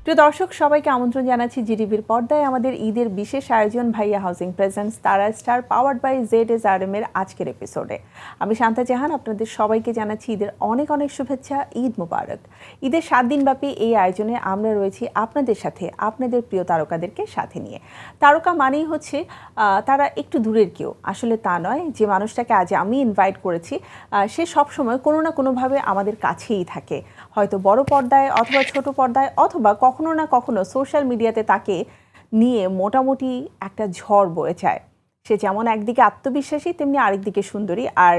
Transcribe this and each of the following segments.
প্রিয় দর্শক সবাইকে আমন্ত্রণ জানাচ্ছি জিটিভির পর্দায় আমাদের ঈদের বিশেষ আয়োজন ভাইয়া হাউজিং প্রেজেন্টস তারা স্টার পাওয়ার্ড বাই ZSRM এর আজকের এপিসোডে আমি শান্তা জাহান আপনাদের সবাইকে জানাচ্ছি ঈদের অনেক অনেক শুভেচ্ছা। ঈদ মোবারক। ঈদের 7 দিনব্যাপী এই আয়োজনে আমরা রয়েছি আপনাদের সাথে, আপনাদের প্রিয় তারকাদেরকে সাথে নিয়ে। তারকা মানেই হচ্ছে তারা একটু দূরের কেউ, আসলে তা নয়। যে মানুষটাকে আজ আমি ইনভাইট করেছি সে সবসময় কোনো না কোনোভাবে আমাদের কাছেই থাকে, হয়তো বড় পর্দায় অথবা ছোট পর্দায় অথবা কখনো না কখনো সোশ্যাল মিডিয়াতে তাকে নিয়ে মোটামুটি একটা ঝড় বয়ে যায়। সে যেমন একদিকে আত্মবিশ্বাসী তেমনি আরেকদিকে সুন্দরী, আর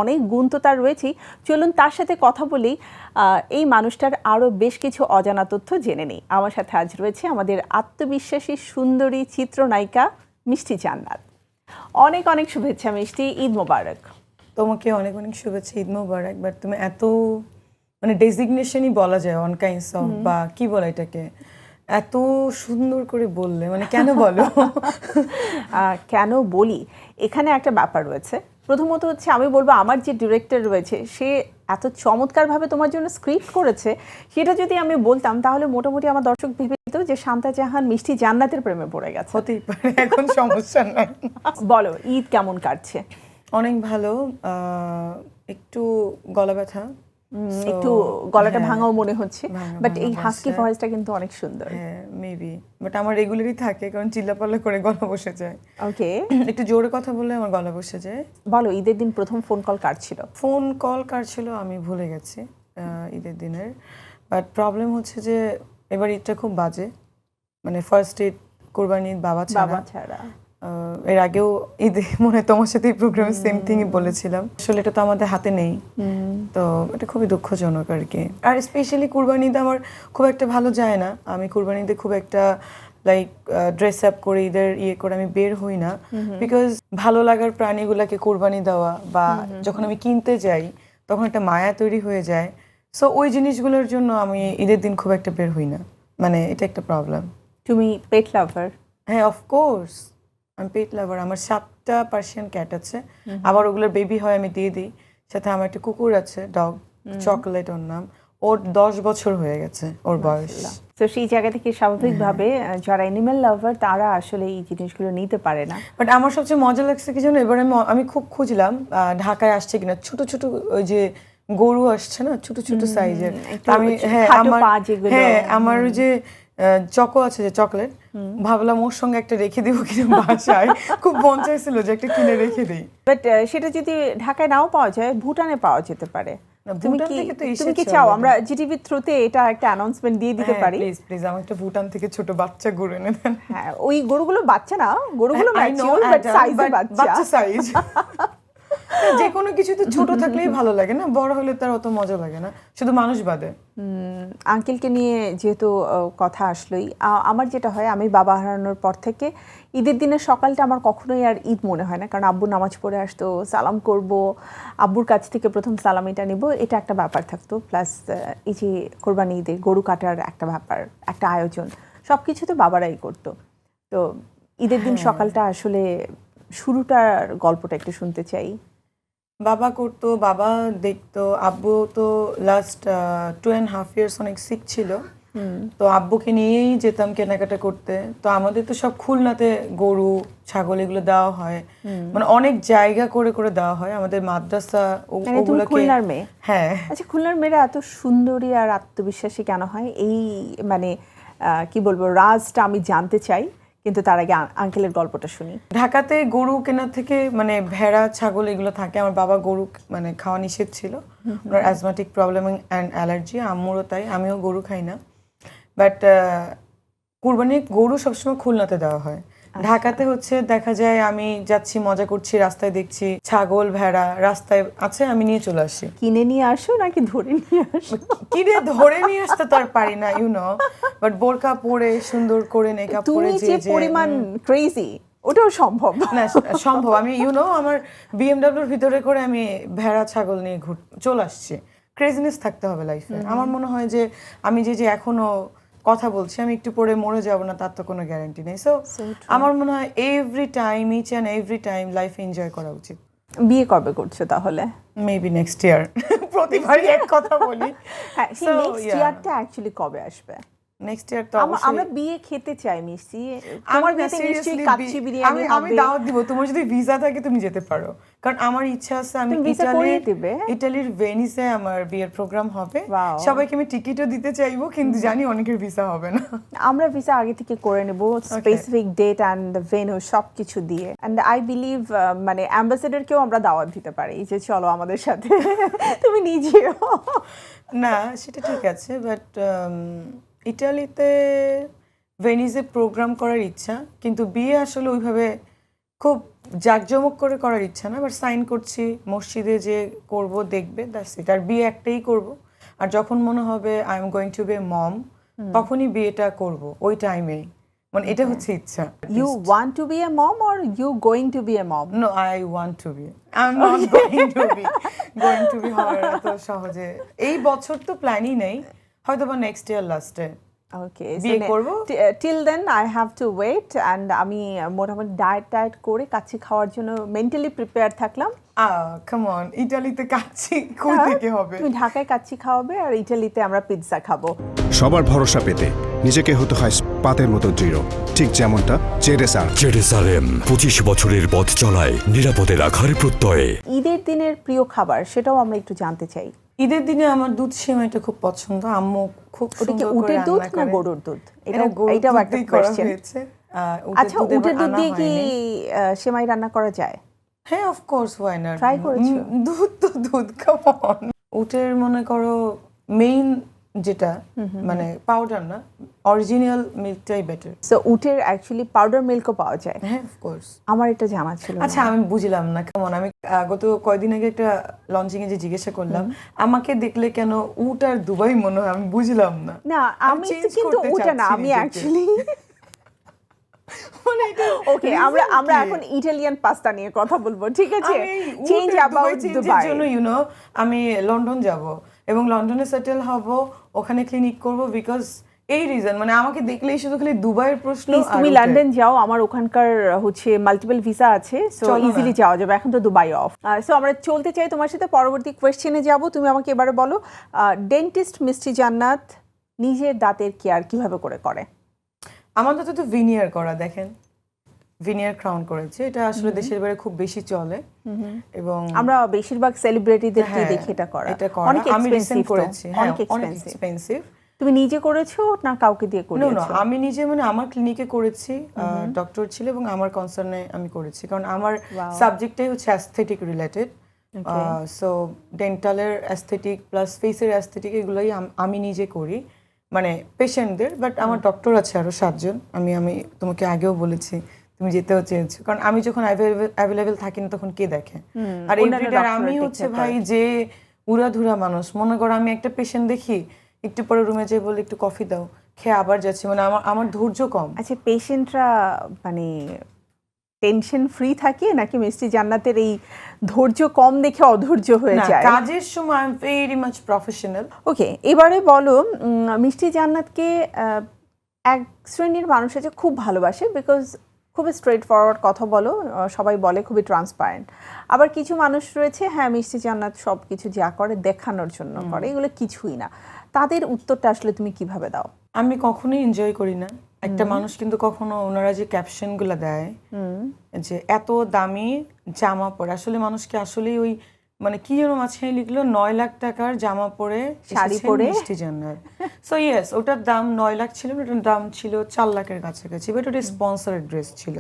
অনেক গুণ তো তার রয়েছেই। চলুন তার সাথে কথা বলেই এই মানুষটার আরও বেশ কিছু অজানা তথ্য জেনে নিই। আমার সাথে আজ রয়েছে আমাদের আত্মবিশ্বাসী সুন্দরী চিত্রনায়িকা মিষ্টি জান্নাত। অনেক অনেক শুভেচ্ছা মিষ্টি, ঈদ মোবারক। তোমাকে অনেক অনেক শুভেচ্ছা, ঈদ মোবারক। বাট তুমি এত মানে ডেজিগনেশনই বলা যায় অন কাইন্ডস অফ, বা কি বলে এটাকে, এত সুন্দর করে বললে, মানে কেন বলো? কেন বলি, এখানে একটা ব্যাপার রয়েছে। প্রথমত হচ্ছে আমি বলবো আমার যে ডিরেক্টর রয়েছে সে এত চমৎকারভাবে তোমার জন্য স্ক্রিপ্ট করেছে, সেটা যদি আমি বলতাম তাহলে মোটামুটি আমার দর্শক ভেবে দিত যে শান্তা জাহান মিষ্টি জান্নাতের প্রেমে পড়ে গেছে। হতেই পারে, এখন সমস্যা নাই। বলো ঈদ কেমন কাটছে? অনেক ভালো, একটু গলা ব্যথা, একটু গলাটা ভাঙাও মনে হচ্ছে, বাট এই হাস্কি ভয়েসটা কিন্তু অনেক সুন্দর। হ্যাঁ মেবি, বাট আমার রেগুলারই থাকে, কারণ চিল্লাপাল্লা করে গলা বসে যায়। ওকে, একটু জোরে কথা বললে আমার গলা বসে যায়। বলো ঈদের দিন প্রথম ফোন কল কার ছিল? ফোন কল কার ছিল আমি ভুলে গেছি ঈদের দিনের। বাট প্রবলেম হচ্ছে যে এবার ঈদটা খুব বাজে, মানে ফার্স্ট ঈদ কোরবানি ঈদ বাবা ছাড়া। এর আগেও ঈদে মনে হয় তোমার সাথে এই প্রোগ্রামে সেম থিংই বলেছিলাম। আসলে এটা তো আমাদের হাতে নেই, তো এটা খুবই দুঃখজনক আর কি। আর স্পেশালি কোরবানি ঈদ আমার খুব একটা ভালো যায় না। আমি কোরবানি ঈদে খুব একটা লাইক ড্রেস আপ করে ঈদের করে আমি বের হই না, বিকজ ভালো লাগার প্রাণীগুলাকে কোরবানি দেওয়া বা যখন আমি কিনতে যাই তখন একটা মায়া তৈরি হয়ে যায়। সো ওই জিনিসগুলোর জন্য আমি ঈদের দিন খুব একটা বের হই না, মানে এটা একটা প্রবলেম। তুমি পেট লাভার? হ্যাঁ অফকোর্স, আমি পেট লাভার। আমার 7টা পার্সিয়ান ক্যাট আছে, আবার ওগুলোর বেবি হয় আমি দিয়ে দিই। সাথে আমার একটা কুকুর আছে, ডগ, চকলেট ওর নাম। ওর 10 বছর হয়ে গেছে ওর বয়স। তো সেই জায়গা থেকে স্বাভাবিকভাবে যারা অ্যানিমেল লাভার তারা আসলে এই জিনিসগুলো নিতে পারে না। বাট আমার সবচেয়ে মজা লাগছে কি জানো, এবার আমি খুব খুঁজলাম ঢাকায় আসছে কিনা ছোট ছোট ওই যে গরু আসছে না, ছোট ছোট সাইজের। আমি আমার ওই যে চকো আছে যে চকলেট, ভাবলাম ওর সঙ্গে একটা রেখে দিব কিনা বাসায়। খুব মন চাইছিল যে একটা কিনে রেখে দিই। বাট সেটা যদি ঢাকায় নাও পাওয়া যায়, ভুটানে পাওয়া যেতে পারে। তুমি কি চাও আমরা জিটিভির থ্রুতে এটা একটা অ্যানাউন্সমেন্ট দিয়ে দিতে পারি? প্লিজ প্লিজ আমাকে একটা ভুটান থেকে ছোট বাচ্চা গরু এনে দেন। হ্যাঁ, ওই গরুগুলো বাচ্চা না, গরুগুলো ম্যাচিউর বাট সাইজে বাচ্চা সাইজ। যে কোনো কিছু তো ছোট থাকলেই ভালো লাগে না, বড় হলে তার অত মজা লাগে না, শুধু মানুষ বাদে। আঙ্কেলকে নিয়ে যেহেতু কথা আসলোই, আমার যেটা হয়, আমি বাবা হারানোর পর থেকে ঈদের দিনের সকালটা আমার কখনোই আর ঈদ মনে হয় না, কারণ আব্বু নামাজ পড়ে আসতো, সালাম করব, আব্বুর কাছ থেকে প্রথম সালামিটা নিব, এটা একটা ব্যাপার থাকতো। প্লাস এই যে কোরবানি ঈদে গরু কাটার একটা ব্যাপার, একটা আয়োজন, সব কিছু তো বাবারাই করতো। তো ঈদের দিন সকালটা আসলে শুরুটার গল্পটা একটু শুনতে চাই। বাবা করতো, বাবা দেখতো। আব্বু তো লাস্ট 2.5 years অনেক সিক ছিল, তো আব্বুকে নিয়েই যেতাম কেনাকাটা করতে। তো আমাদের তো সব খুলনাতে গরু ছাগল এগুলো দেওয়া হয়, মানে অনেক জায়গা করে করে দেওয়া হয়। আমাদের মাদ্রাসা ওগুলোকে। খুলনার মেয়ে? হ্যাঁ। আচ্ছা, খুলনার মেয়েরা এত সুন্দরী আর আত্মবিশ্বাসী কেন হয়? এই মানে কি বলবো, রাজটা আমি জানতে চাই, কিন্তু তার আগে আঙ্কেলের গল্পটা শুনি। ঢাকাতে গরু কেনার থেকে মানে ভেড়া ছাগল এগুলো থাকে। আমার বাবা গরু মানে খাওয়া নিষেধ ছিল, ওনার অ্যাজমাটিক প্রবলেম অ্যান্ড অ্যালার্জি, আম্মুরও তাই, আমিও গরু খাই না। বাট কুরবানি গরু সবসময় খুলনাতে দেওয়া হয়। ঢাকাতে হচ্ছে দেখা যায় আমি যাচ্ছি মজা করছি, রাস্তায় দেখছি ছাগল ভেড়া রাস্তায় আছে, আমি নিয়ে চলে আসি। কিনে নিয়ে আসো নাকি ধরে নিয়ে আসো? কিনে ধরে নিয়ে আসতে তো আর পারি না, বাট বোরকা পরে সুন্দর করে মেকআপ করে যে পরিমাণ ক্রেজি, ওটাও সম্ভব না? সম্ভব। আমি আমার বিএমডব্লিউর ভিতরে করে আমি ভেড়া ছাগল নিয়ে চলে আসছি। ক্রেজিনেস থাকতে হবে লাইফে। আমার মনে হয় যে আমি যে এখনো কথা বলছি, আমি একটু পরে মরে যাব না তার তো কোনো গ্যারান্টি নেই। সো আমার মনে হয় each and every time life enjoy করা উচিত। বিয়ে কবে করছো তাহলে? Maybe next year. প্রতিবারই এক কথা বলি। হ্যাঁ, সেই নেক্সট ইয়ারটা অ্যাকচুয়ালি কবে আসবে? নেক্সট ইয়ার তো আমরা বিয়ে খেতে চাই মিষ্টি, তোমার বিয়েতে নিশ্চয়ই কাচ্চি বিরিয়ানি হবে। আমি দাওয়াত দিব, তোমার যদি ভিসা থাকে তুমি যেতে পারো, কারণ আমার ইচ্ছা আছে আমি ইটালির ভেনিসে আমার বিয়ের প্রোগ্রাম হবে, সবাইকে আমি টিকিটও দিতে চাইবো, কিন্তু জানি অনেকের ভিসা হবে না। আমরা ভিসা আগে থেকে করে নেব, স্পেসিফিক ডেট অ্যান্ড ভেন্যু সবকিছু দিয়ে। অ্যান্ড আই বিলিভ মানে অ্যাম্বাসেডরকেও আমরা দাওয়াত দিতে পারি যে চলো আমাদের সাথে, তুমি নিজেও। না সেটা ঠিক আছে, বাট ইটালিতে ভেনিসে প্রোগ্রাম করার ইচ্ছা, কিন্তু বিয়ে আসলে ওইভাবে খুব জাঁকজমক করে করার ইচ্ছা না, বাট সাইন করছি মসজিদে যে করব, দেখবে দ্যাটস ইট। আর বিয়ে একটাই করব, আর যখন মনে হবে I am going to be mom তখনই বিয়েটা করব, ওই টাইমেই, মানে এটা হচ্ছে ইচ্ছা। You want to be a mom or you going to be a mom? No, I want to be. I'm not going to be হওয়ার এত সহজে এই বছর তো প্ল্যানই নেই, হয়তো বা নেক্সট ইয়ার লাস্টে Okay, বিয়ে করব। till then I have to wait, and আমি মোটামুটি ডায়েট করে কাচ্চি খাওয়ার জন্য মেন্টালি প্রিপেয়ার থাকলাম। কাম অন, ইতালিতে কাচ্চি কই থেকে হবে? তুমি ঢাকায় কাচ্চি খাওয়াবে আর ইটালিতে আমরা পিৎজা খাবো। সবার ভরসা পেতে নিজেকে হতে হয় পাতের মতো দৃঢ়, ঠিক যেমনটা জেডএসআরএম 25 বছরের পথ চলায় নিরাপদে রাখার প্রত্যয়ে। ঈদের দিনের প্রিয় খাবার সেটাও আমরা একটু জানতে চাই। ঈদের দিনে আমার দুধ সেমাইটা খুব পছন্দ, আম্মু খুব সুন্দর করে উটের দুধ রান্না না করে। গরুর দুধ? এটা একটা কোশ্চেন। আচ্ছা, উটের দুধ দিয়ে কি সেমাই রান্না করা যায়? হ্যাঁ, of course, why not. Try করেছো? দুধ তো দুধ, কাম অন। উটের মনে করো মেইন যেটা, মানে পাউডার না, অরিজিনাল মিল্কটাই বেটার। সো উটের অ্যাকচুয়ালি পাউডার মিল্কও পাওয়া যায়? হ্যাঁ, অফ কোর্স। আমার এটা জানা ছিল না। আচ্ছা, আমি বুঝলাম না কেমন, আমি গত কয়দিন আগে একটা লঞ্চিং এ যে জিজ্ঞাসা করলাম, আমাকে দেখলে কেন উট আর দুবাই মনে হয়, আমি বুঝলাম না। না, আমি তো কিন্তু ওটা না, আমি অ্যাকচুয়ালি ওকে, আমরা এখন ইটালিয়ান পাস্তা নিয়ে কথা বলবো, ঠিক আছে? Change about Dubai. জন্য আমি লন্ডন যাব এবং লন্ডনে সেটেল হব, ওখানে ক্লিনিক করব, বিকজ এই রিজন, মানে আমাকে দেখলেই শুধু খালি দুবাইয়ের প্রশ্ন। তুমি লন্ডন যাও, আমার ওখানকার হচ্ছে মাল্টিপল ভিসা আছে, সো ইজিলি যাওয়া যাবে। এখন তো দুবাই অফ। সো আমরা চলতে চাই তোমার সাথে, পরবর্তী কোয়েশ্চেনে যাব। তুমি আমাকে এবারে বলো, ডেন্টিস্ট মিষ্টি জান্নাত নিজের দাঁতের কেয়ার কিভাবে করে? আমার দাঁতে তো ভিনিয়ার করা, দেখেন ভিনিয়ার ক্রাউন করেছে, এটা আসলে দেশের বাইরে খুব বেশি চলে, এবং আমরা বেশিরভাগ সেলিব্রিটিদেরকে দেখি এটা করা। অনেক আমি রিসেন্ট এক্সপেন্সিভ করেছি, হ্যাঁ, অনেক এক্সপেন্সিভ। তুমি নিজে করেছো না কাউকে দিয়ে করেছো? না, আমি নিজে, মানে আমার ক্লিনিকে করেছি, ডক্টর ছিল এবং আমার কনসার্নে আমি করেছি, কারণ আমার সাবজেক্টটাই হচ্ছে অ্যাস্থেটিক রিলেটেড। সো ডেন্টালের অ্যাস্থেটিক প্লাস ফেসের অ্যাস্থেটিক এগুলোই আমি নিজে করি, মানে পেশেন্টদের। বাট আমার ডক্টর আছে আরো 7 জন, আমি তোমাকে আগেও বলেছি, তুমি যেতেও চেয়েছো, কারণ আমি যখন অ্যাভেলেবেল থাকি না তখন কে দেখে? আর এভরিডে আমি হচ্ছে ভাই যে উড়াধুরা মানুষ, মনে করো আমি একটা পেশেন্ট দেখি, একটু পরে রুমে যেয়ে বলে একটু কফি দাও, খেয়ে আবার যাচ্ছি, মানে আমার ধৈর্য কম। আচ্ছা, পেশেন্টরা মানে টেনশন ফ্রি থাকে নাকি মিষ্টি জান্নাতের এই ধৈর্য কম দেখে অধৈর্য হয়ে যায়? কাজের সময় I am very much professional. Okay, এবারে বলো, মিষ্টি জান্নাতকে এক শ্রেণীর মানুষ আছে খুব ভালোবাসে, বিকজ খুবই স্ট্রেট ফরওয়ার্ড কথা বলো, সবাই বলে খুবই ট্রান্সপারেন্ট। আবার কিছু মানুষ রয়েছে, হ্যাঁ মিষ্টি জান্নাত সব কিছু যা করে দেখানোর জন্য করে, এগুলো কিছুই না। তাদের উত্তরটা আসলে তুমি কিভাবে দাও? আমি কখনোই এনজয় করি না। একটা মানুষ কিন্তু কখনো ওনারা যে ক্যাপশন গুলা দেয় যে এত দামি জামা পরে, আসলে মানুষকে আসলেই ওই মানে কি যেন মাঝখানে লিখলো 9 লাখ টাকার জামা পরে শাড়ি পরে মিষ্টি জান্নাত। সো ইয়েস, ওটার দাম 9 লাখ ছিল, ওটার দাম ছিল 4 লাখের কাছাকাছি, বাট ওটা স্পন্সরেড ড্রেস ছিল।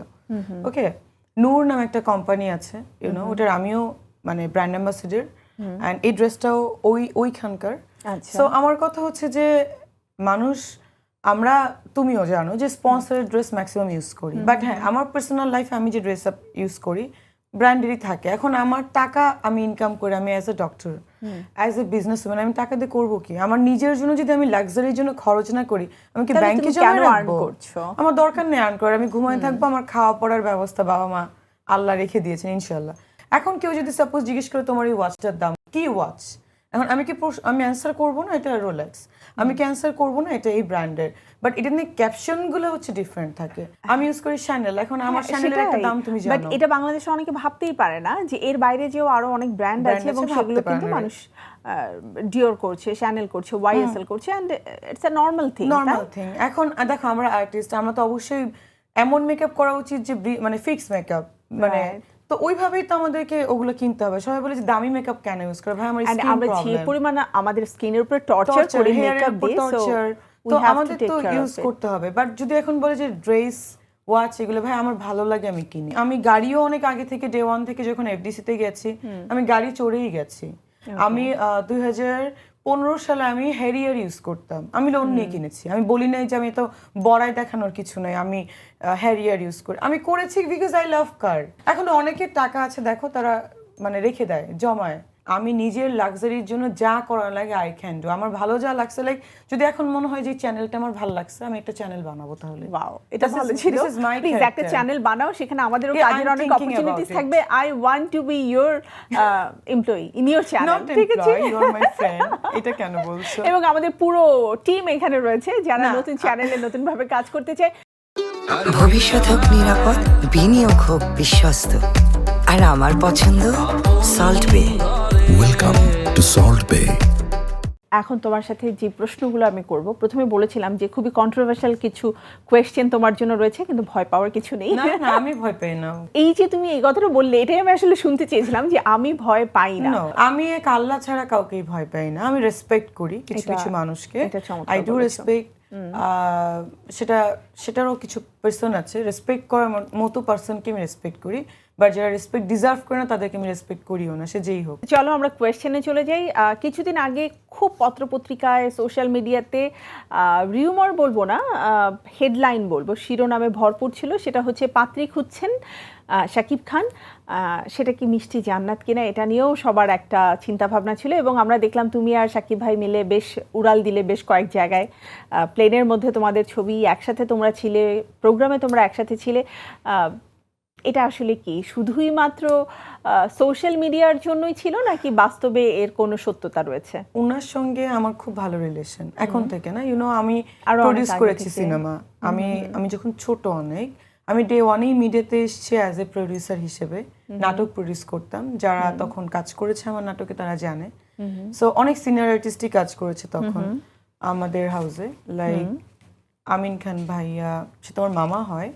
ওকে, নূর নামে একটা কোম্পানি আছে, ইউনো, ওটার আমিও মানে ব্র্যান্ড অ্যাম্বাসেডর, অ্যান্ড এই ড্রেসটাও ওইখানকার। সো আমার কথা হচ্ছে যে মানুষ, আমরা, তুমিও জানো যে স্পন্সরেড ড্রেস ম্যাক্সিমাম ইউজ করি, বাট হ্যাঁ আমার পার্সোনাল লাইফে আমি যে ড্রেস আপ ইউজ করি ব্র্যান্ডেরই থাকে। এখন আমার টাকা আমি ইনকাম করি, আমি as a doctor, as a business woman, আমি টাকা দিয়ে করবো কি? আমার নিজের জন্য যদি আমি লাক্সারির জন্য খরচ না করি, আমি কি ব্যাংকে জমা রাখবো? আমার দরকার নেই আর্ন করার, আমি ঘুমায় থাকবো, আমার খাওয়া পড়ার ব্যবস্থা বাবা মা আল্লাহ রেখে দিয়েছেন ইনশাল্লাহ। এখন কেউ যদি সাপোজ জিজ্ঞেস করে তোমার এই ওয়াচটার দাম কি, ওয়াচ এখন আমি অ্যান্সার করবো না এটা রোলেক্স, আমি কি অ্যান্সার করবো না এটা এই ব্র্যান্ডের, বাট এটা নিয়ে ক্যাপশন গুলো হচ্ছে ডিফারেন্ট থাকে। আমি ইউজ করি শ্যানেল, এখন আমার শ্যানেলের একটা দাম তুমি বাট জানো, এটা বাংলাদেশে অনেকে ভাবতেই পারে না যে এর বাইরে যেও আরো অনেক ব্র্যান্ড আছে এবং সেগুলো কিন্তু মানুষ ডিওর করছে, শ্যানেল করছে, ওয়াইএসএল করছে, and it's a normal thing. এখন দেখো আমরা আর্টিস্ট, আমরা তো অবশ্যই এমন মেকআপ করা উচিত যে মানে ফিক্স মেকআপ, মানে তো ওইভাবেই তো আমাদেরকে ওগুলো কিনতে হবে। সবাই বলে যে দামি মেকআপ কেন ইউজ করে, ভাই আমার স্কিন আমরা যে প্রবলেম, পরিমাণে আমাদের স্কিনের উপরে টর্চার করে মেকআপ দিয়ে, তো আমাদের তো ইউজ করতে হবে। বাট যদি এখন বলে যে ড্রেস, ওয়াচ, এগুলো ভাই আমার ভালো লাগে আমি কিনি। আমি গাড়িও অনেক আগে থেকে ডে 1 থেকে যখন এফডিসি তে গেছি আমি গাড়ি চড়েই গেছি। আমি 2015 সালে আমি হ্যারিয়ার ইউজ করতাম, আমি লোন নিয়ে কিনেছি। আমি বলি নাই যে আমি তো বড়াই দেখানোর কিছু নাই, আমি হ্যারিয়ার ইউজ করি, আমি করেছি বিকজ আই লাভ কার। এখন অনেকের টাকা আছে দেখো, তারা মানে রেখে দেয়, জমায়। আমি নিজের লাক্সারির জন্য যা করা লাগে আই ক্যান ডু। আমার ভালো যা লাগছে, লাইক যদি এখন মনে হয় যে চ্যানেলটা আমার ভালো লাগছে, আমি একটা চ্যানেল বানাবো, তাহলে ওয়াও, এটা ভালো ছিল। প্লিজ একটা চ্যানেল বানাও, সেখানে আমাদেরও কাজের অনেক অপরচুনিটিস থাকবে। I want to B your employee in your channel, ঠিক আছে? ইউ আর মাই ফ্রেন্ড, এটা কেন বলছো? এবং আমাদের পুরো টিম এখানে রয়েছে যারা নতুন চ্যানেলে নতুন ভাবে কাজ করতে চায়। ভবিষ্যৎ হোক নিরাপদ, বিনিয়োগ হোক বিশ্বস্ত, আর আমার পছন্দ সল্ট বে। ওয়েলকাম টু সল্ট বে। এখন তোমার সাথে যে প্রশ্নগুলো আমি করব, প্রথমে বলেছিলাম যে খুবই কন্ট্রোভার্সিয়াল কিছু কোয়েশ্চেন তোমার জন্য রয়েছে, কিন্তু ভয় পাওয়ার কিছু নেই। না না, আমি ভয় পাই না। এই যে তুমি এই কথাটা বললে, এটাই আমি আসলে শুনতে চেয়েছিলাম যে আমি ভয় পাই না। আমি এক আল্লাহ ছাড়া কাউকেই ভয় পাই না। আমি রেসপেক্ট করি কিছু কিছু মানুষকে, আই ডু রেসপেক্ট। সেটারও কিছু পার্সন আছে, রেসপেক্ট করার মতো পার্সনকে আমি রেসপেক্ট করি, বাট যারা রেসপেক্ট ডিজার্ভ করে না তাদেরকে আমি রেসপেক্ট করিও না, সে যেই হোক। চলো আমরা কোয়েশ্চেনে চলে যাই। কিছুদিন আগে খুব পত্রপত্রিকায়, সোশ্যাল মিডিয়াতে রিউমার বলবো না, হেডলাইন বলবো, শিরোনামে ভরপুর ছিল। সেটা হচ্ছে পাত্রী খুঁজছেন শাকিব খান। সেটা কি মিষ্টি জান্নাত কিনা, এটা নিয়েও সবার একটা চিন্তা ভাবনা ছিল। এবং আমরা দেখলাম তুমি আর শাকিব ভাই মিলে বেশ উড়াল দিলে বেশ কয়েক জায়গায়, প্লেনের মধ্যে তোমাদের ছবি, একসাথে তোমরা ছিলে, প্রোগ্রামে তোমরা একসাথে ছিলে। এটা আসলে কি শুধুই মাত্র সোশ্যাল মিডিয়ার জন্যই ছিল, নাকি বাস্তবে এর কোনো সত্যতা রয়েছে? ওনার সঙ্গে আমার খুব ভালো রিলেশন এখন থেকে না, আমি প্রডিউস করেছি সিনেমা। আমি যখন ছোট অনেক, আমি ডে 1-এই মিডিয়াতে এসেছি অ্যাজ এ প্রডিউসার হিসেবে, নাটক প্রডিউস করতাম। যারা তখন কাজ করেছে আমার নাটকে তারা জানে। সো অনেক সিনিয়র আর্টিস্টই কাজ করেছে তখন আমাদের হাউসে, লাইক আমিন খান ভাইয়া, সে তোমার মামা হয়,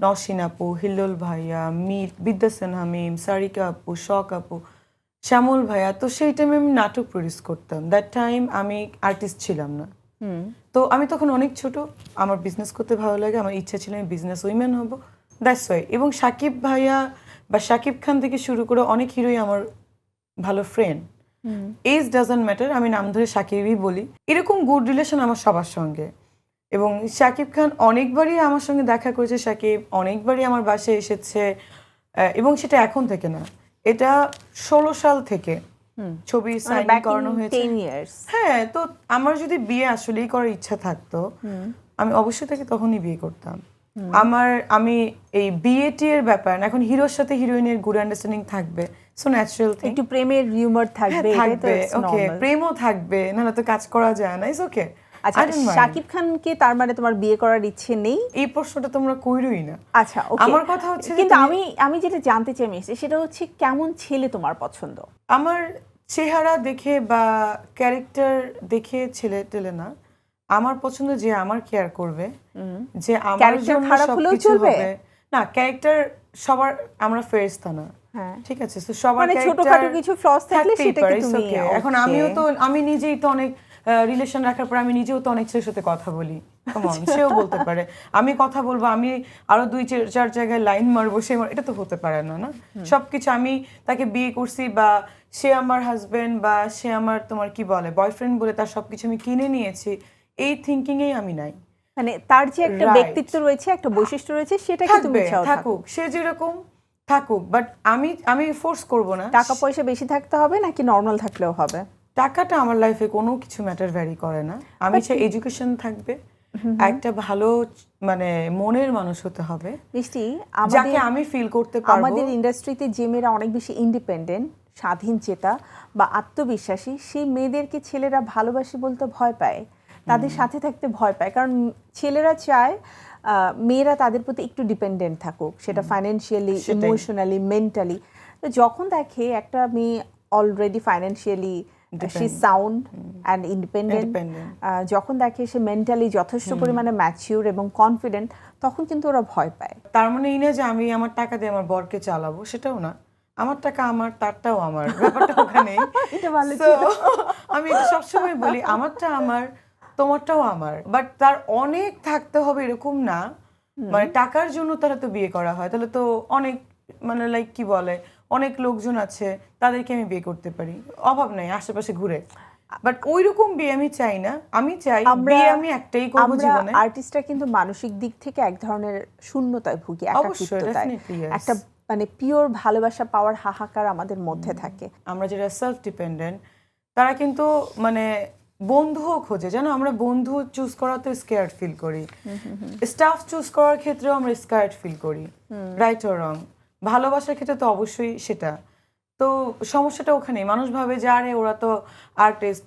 নওশিন আপু, হিল্লোল ভাইয়া, মির, বিদ্যাসেন হামিম, সারিকা আপু, শখ আপু, শ্যামল ভাইয়া। তো সেই টাইমে আমি নাটক প্রডিউস করতাম। দ্যাট টাইম আমি আর্টিস্ট ছিলাম না। তো আমি তখন অনেক ছোট, আমার বিজনেস করতে ভালো লাগে, আমার ইচ্ছা ছিল আমি বিজনেস উইম্যান হব, দ্যাটস ওয়াই। এবং শাকিব ভাইয়া বা শাকিব খান থেকে শুরু করে অনেক হিরোই আমার ভালো ফ্রেন্ড। এজ ডাজন্ট ম্যাটার, আমি নাম ধরে শাকিবই বলি। এরকম গুড রিলেশন আমার সবার সঙ্গে। এবং শাকিব খান অনেকবারই আমার সঙ্গে দেখা করেছে, শাকিব অনেকবারই আমার বাসায় এসেছে। এবং সেটা এখন থেকে না, এটা 16 সাল থেকে ছবি সাইন করানো হয়েছে। হ্যাঁ, তো আমার যদি বিয়ে আসলেই করার ইচ্ছা থাকতো, আমি অবশ্যই তাকে তখনই বিয়ে করতাম। আমি এই বিয়েটি এর ব্যাপার না, এখন হিরোর সাথে হিরোইনের গুড আন্ডারস্ট্যান্ডিং থাকবে, সো ন্যাচারাল থিং। একটু প্রেমের রিউমার থাকবে, ওকে, প্রেমও থাকবে, নাহলে তো কাজ করা যায় না, ইটস ওকে। আচ্ছা, শাকিব খানকে তার মানে তোমার বিয়ে করার ইচ্ছে নেই? এই প্রশ্নটা তোমরা কইরোই না। আচ্ছা, ওকে। আমার কথা হচ্ছে, কিন্তু আমি যেটা জানতে চাই সেটা হচ্ছে কেমন ছেলে তোমার পছন্দ? আমার চেহারা দেখে বা ক্যারেক্টার দেখে ছেলে টেলে না, আমার পছন্দ যে আমার কেয়ার করবে, যে আমার জন্য সবকিছু হবে। না, ক্যারেক্টার সবার, আমরা ফেরেশতা না, ঠিক আছে? তো সবার মানে ছোটখাটো কিছু ফ্লস থাকলে সেটাকে তুমি, এখন আমি নিজেই তো অনেক রিলেশন রাখার পর আমি নিজেও তো অনেক ছেলের সাথে কথা বলি, সেও বলতে পারে আমি কথা বলবো, আমি আরো 2-4 জায়গায় লাইন মারবো, এটা তো হতে পারে না। না, সবকিছু আমি তাকে বিয়ে করছি বা সে আমার হাজবেন্ড বা সে আমার তোমার কি বলে বয়ফ্রেন্ড বলে তার সবকিছু আমি কিনে নিয়েছি, এই থিঙ্কিং এই আমি নাই। মানে তার যে একটা ব্যক্তিত্ব রয়েছে, একটা বৈশিষ্ট্য রয়েছে, সেটা কি তুমি চাও থাকুক, সে যেরকম থাকুক, বাট আমি ফোর্স করব না। টাকা পয়সা বেশি থাকতে হবে নাকি নরমাল থাকলেও হবে? টাকাটা আমার লাইফে কোনো কিছু ম্যাটার ভ্যারি করে না। আমি চাই এডুকেশন থাকবে, একটা ভালো মানে মনের মানুষ হতে হবে, মিষ্টি, যাকে আমি ফিল করতে পারবো। আমাদের ইন্ডাস্ট্রিতে যে মেয়েরা অনেক বেশি ইন্ডিপেন্ডেন্ট, স্বাধীন চেতা বা আত্মবিশ্বাসী সেই মেয়েদেরকে ছেলেরা ভালোবাসি বলতে ভয় পায়, তাদের সাথে থাকতে ভয় পায়, কারণ ছেলেরা চায় মেয়েরা তাদের প্রতি একটু ডিপেন্ডেন্ট থাকুক, সেটা ফাইন্যান্সিয়ালি, ইমোশনালি, মেন্টালি। তো যখন দেখে একটা মেয়ে already financially say sound and independent, যখন দেখে সে মেন্টালি যথেষ্ট পরিমাণে ম্যাচিউর এবং কনফিডেন্ট, তখন কিন্তু ওরা ভয় পায়। তার মানে এই না যে আমি আমার টাকা দিয়ে আমার বরকে চালাবো, সেটাও না। আমার টাকা আমার, তারটাও আমার, ব্যাপারটা ওখানেই। এটা ভালো So, আমি এটা সবসময় বলি, আমারটা আমার, তোমারটাও আমার, বাট তার অনেক থাকতে হবে এরকম না। মানে টাকার জন্য তারা তো বিয়ে করা হয়, তাহলে তো অনেক মানে লাইক কি বলে, অনেক লোকজন আছে, তাদেরকে আমি বিয়ে করতে পারি, অভাব নাই, আশেপাশে ঘুরে। বাট ওইরকম বিয়ে আমি চাই না। আমি চাই বিয়ে আমি একটাই করব জীবনে। আর্টিস্টরা কিন্তু মানসিক দিক থেকে এক ধরনের শূন্যতায় ভুগি, একাকিত্বতায়, একটা মানে পিওর ভালোবাসা পাওয়ার হাহাকার আমাদের মধ্যে থাকে। আমরা যারা সেলফ ডিপেন্ডেন্ট তারা কিন্তু মানে বন্ধুও খোঁজে, জানো, আমরা বন্ধু চুজ করাতে স্কেয়ার্ড ফিল করি, স্টাফ চুজ করার ক্ষেত্রেও আমরা স্কেয়ার্ড ফিল করি, রাইট অর রং। ভালোবাসার ক্ষেত্রে তো অবশ্যই সেটা। তো সমস্যাটা ওখানে, মানুষ ভাবে যে আরে ওরা তো আর্টিস্ট,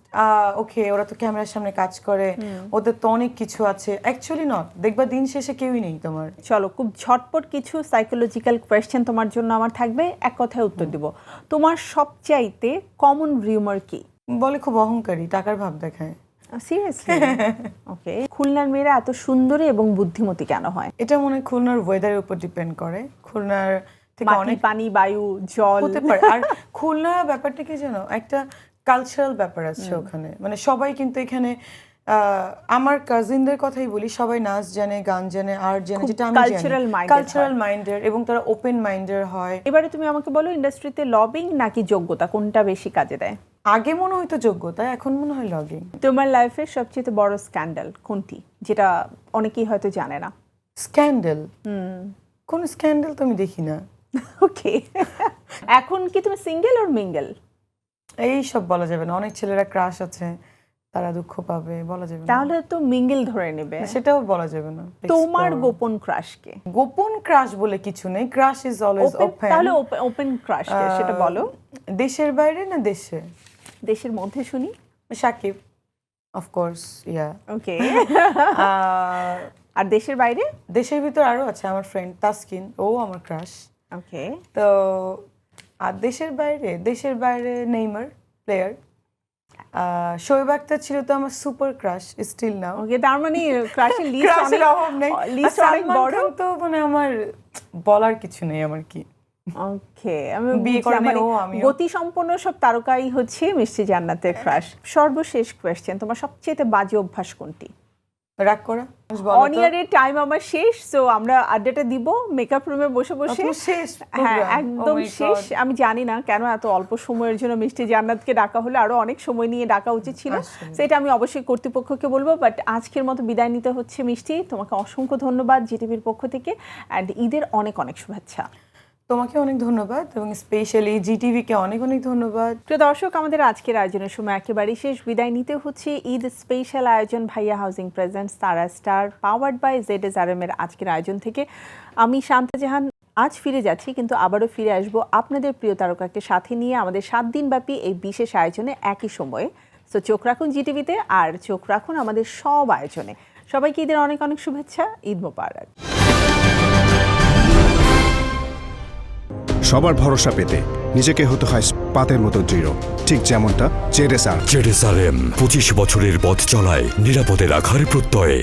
ওকে ওরা তো ক্যামেরার সামনে কাজ করে, ওদের তো অনেক কিছু আছে। অ্যাকচুয়ালি নট, দেখবা দিন শেষে কেউই নেই তোমার। চলো খুব ঝটপট কিছু সাইকোলজিক্যাল কোয়েশ্চেন তোমার জন্য আমার থাকবে, এক কথায় উত্তর দিব। তোমার সবচাইতে কমন রিউমার কি? বলে খুব অহংকারী, টাকার ভাব দেখায়। সিরিয়াসলি? ওকে। খুলনার মেয়েরা এত সুন্দরী এবং বুদ্ধিমতী কেন হয়? এটা মনে হয় খুলনার ওয়েদারের উপর ডিপেন্ড করে। খুলনার থেকে অনেক পানি, বায়ু, জল হতে পারে। আর খুলনা ব্যাপারটা কি জানো, একটা কালচারাল ব্যাপার আছে ওখানে। মানে সবাই কিন্তু এখানে, আমার কাজিনদের কথাই বলি, সবাই নাচ জানে, গান জানে, আর্ট জানে, যেটা আমি জানি, কালচারাল মাইন্ডের, এবং তারা ওপেন মাইন্ডের হয়। এবারে তুমি আমাকে বলো, ইন্ডাস্ট্রিতে লবিং নাকি যোগ্যতা, কোনটা বেশি কাজে দেয়? আগে মনে হয়তো যোগ্যতা, এখন মনে হয় লগিং। তোমার লাইফের সবচেয়ে বড় স্ক্যান্ডাল কোনটি, যেটা অনেকেই হয়তো জানে না? স্ক্যান্ডাল? কোন স্ক্যান্ডাল তো আমি দেখি না। ওকে। এখন কি তুমি সিঙ্গেল অর মিঙ্গেল? এই সব বলা যাবে না, অনেক ছেলেরা ক্রাশ আছে, তারা দুঃখ পাবে, বলা যাবে না। তাহলে তো মিঙ্গেল ধরে নেবে। সেটাও বলা যাবে না। তোমার গোপন ক্রাশ কে? গোপন ক্রাশ বলে কিছু নেই, ক্রাশ ইজ অলওয়েজ ওপেন। তাহলে ওপেন ক্রাশ কে সেটা বলো। দেশের বাইরে না দেশে? দেশের মধ্যে শুনি। সাকিব, অফ কোর্স, ইয়া। ওকে। আর দেশের বাইরে? দেশের ভিতর আরো আছে, আমার ফ্রেন্ড তাসকিন, ও আমার ক্রাশ। ওকে। তো আর দেশের বাইরে নেইমার প্লেয়ার, শোয়েব আক্তার ছিল তো আমার সুপার ক্রাশ, স্টিল নাও। ওকে, তার মানে ক্রাশের লিস্ট অনেক, অভাব নেই। লিস্ট অনেক বড়। তো মানে আমার বলার কিছু নেই আমার কি। ওকে, আমি বিয়ে করে মানে আমিও গতি সম্পন্ন সব তারকাই হচ্ছে মিষ্টি জান্নাতের ক্রাশ। সর্বশেষ কোয়েশ্চেন, তোমার সবচেয়ে বাজে অভ্যাস কোনটি? রাগ করা। অন ইয়ারের টাইম আমার শেষ, সো আমরা আড্ডাটা দিব মেকআপ রুমে বসে বসে। শেষ? হ্যাঁ, একদম শেষ। আমি জানি না কেন এত অল্প সময়ের জন্য মিষ্টি জান্নাতকে ডাকা হলো, আরো অনেক সময় নিয়ে ডাকা উচিত ছিল, সেটা আমি অবশ্যই কর্তৃপক্ষকে বলবো। বাট আজকের মতো বিদায় নিতে হচ্ছে মিষ্টি, তোমাকে অসংখ্য ধন্যবাদ জিটিভির পক্ষ থেকে, অ্যান্ড ঈদের অনেক অনেক শুভেচ্ছা। তোমাকে অনেক ধন্যবাদ, এবং স্পেশালি জিটিভিকে অনেক অনেক ধন্যবাদ। প্রিয় দর্শক, আমাদের আজকের আয়োজনের সময় একেবারেই শেষ। বিদায় নিতে হচ্ছে ঈদ স্পেশাল আয়োজন ভাইয়া হাউজিং প্রেজেন্টস তারা স্টার পাওয়ার্ড বাই ZSRM এর আজকের আয়োজন থেকে। আমি শান্তা জাহান আজ ফিরে যাচ্ছি, কিন্তু আবারও ফিরে আসবো আপনাদের প্রিয় তারকাকে সাথে নিয়ে আমাদের 7 দিনব্যাপী এই বিশেষ আয়োজনে একই সময়ে। সো চোখ রাখুন জিটিভিতে, আর চোখ রাখুন আমাদের সব আয়োজনে। সবাইকে ঈদের অনেক অনেক শুভেচ্ছা। ঈদ মোবারক। সবার ভরসা পেতে নিজেকে হতে হয় পাতের মতো দৃঢ়, ঠিক যেমনটা ZSRM। ZSRM 25 বছরের পথ চলায় নিরাপদে রাখার প্রত্যয়ে।